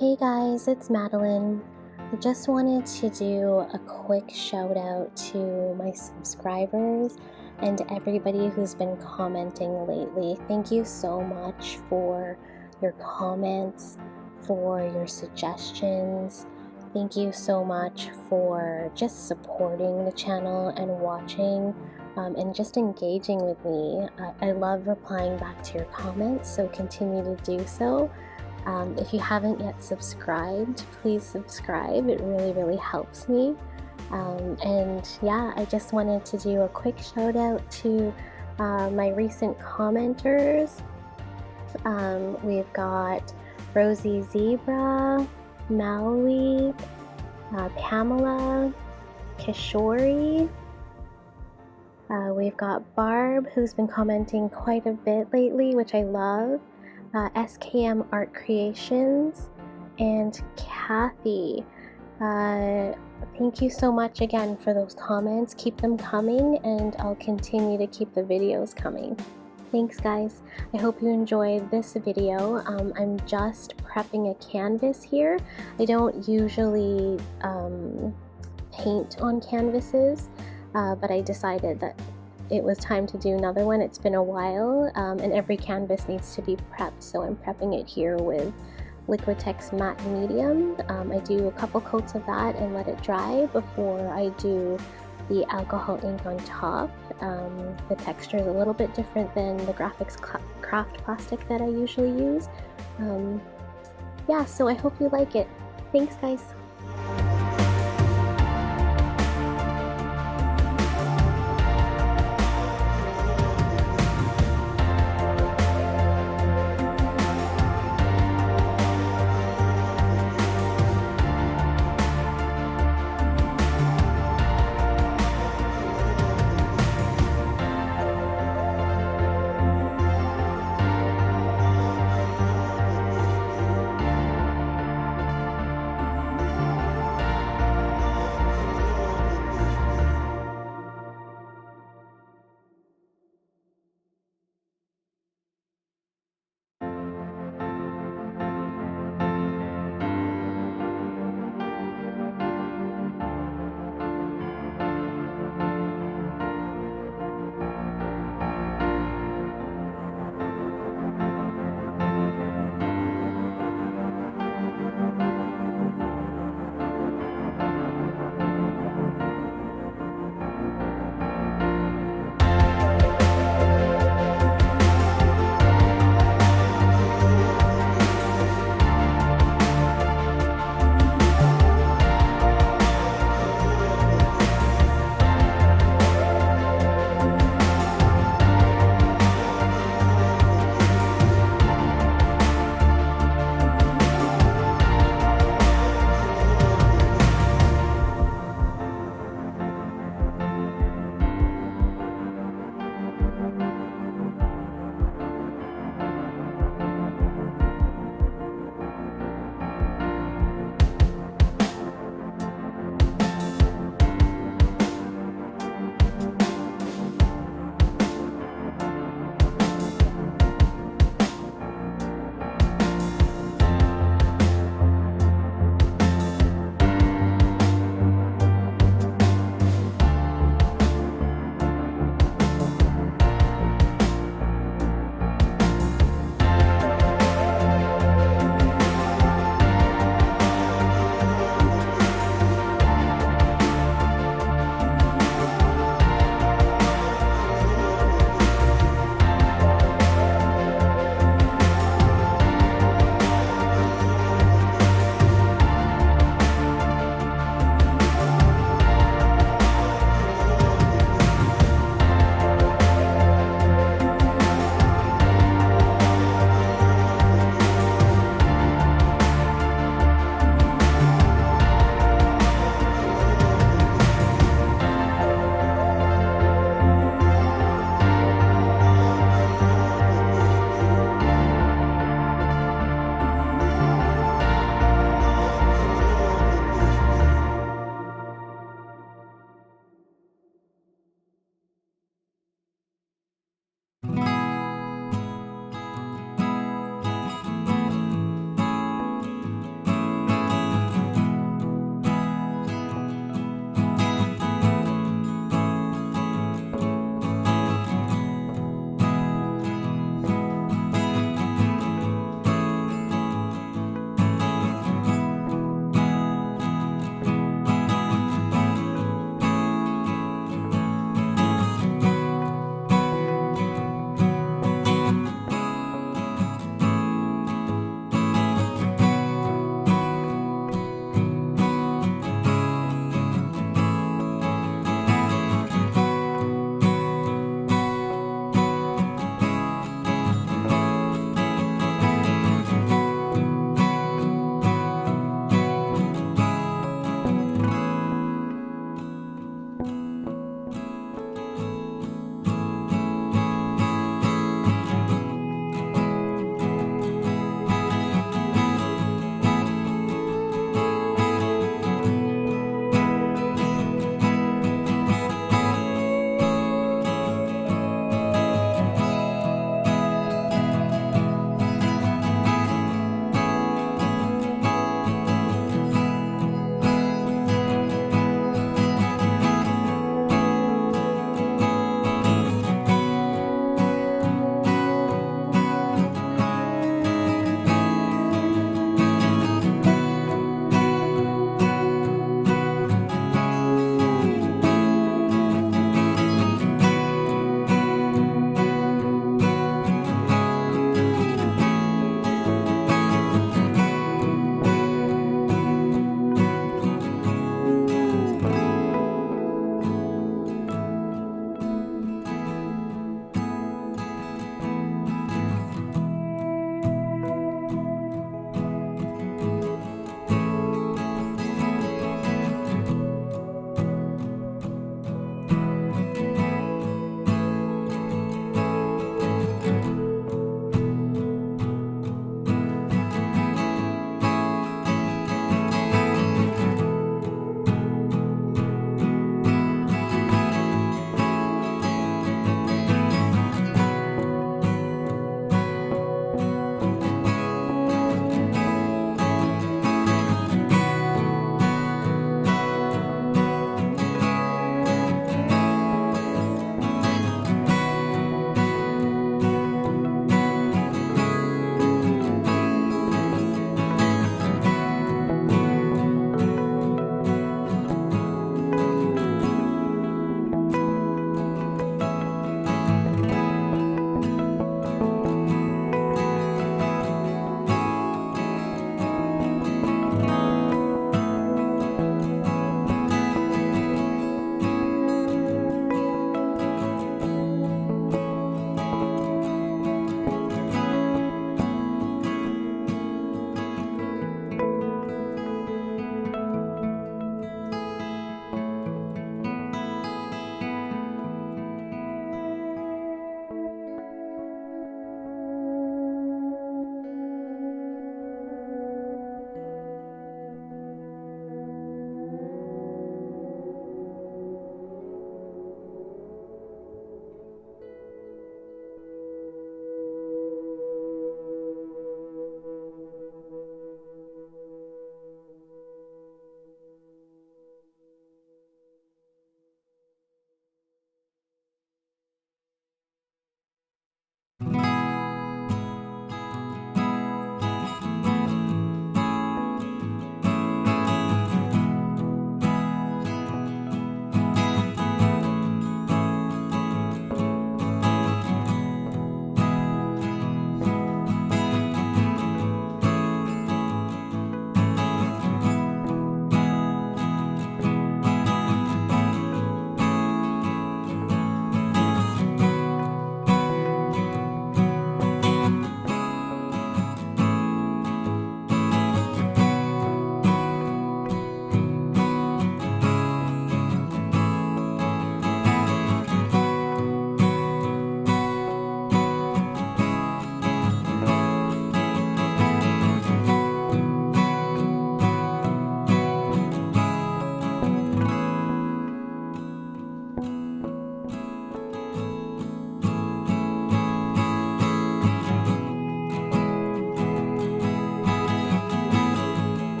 Hey guys, it's Madeliene. I just wanted to do a quick shout out to my subscribers and everybody who's been commenting lately. Thank you so much for your comments, for your suggestions. Thank you so much for just supporting the channel and watching and just engaging with me. I love replying back to your comments, so continue to do so. If you haven't yet subscribed, please subscribe. It really helps me. And yeah, I just wanted to do a quick shout out to my recent commenters. We've got Rosie Zebra, Maui, Pamela, Kishori. We've got Barb, who's been commenting quite a bit lately, which I love. SKM Art Creations, and Kathy. Thank you so much again for those comments. Keep them coming, and I'll continue to keep the videos coming. Thanks guys. I hope you enjoyed this video. I'm just prepping a canvas here. I don't usually paint on canvases, but I decided that it was time to do another one. It's been a while, and every canvas needs to be prepped, so I'm prepping it here with Liquitex Matte Medium. I do a couple coats of that and let it dry before I do the alcohol ink on top. The texture is a little bit different than the Grafix craft plastic that I usually use. Yeah, so I hope you like it. Thanks guys!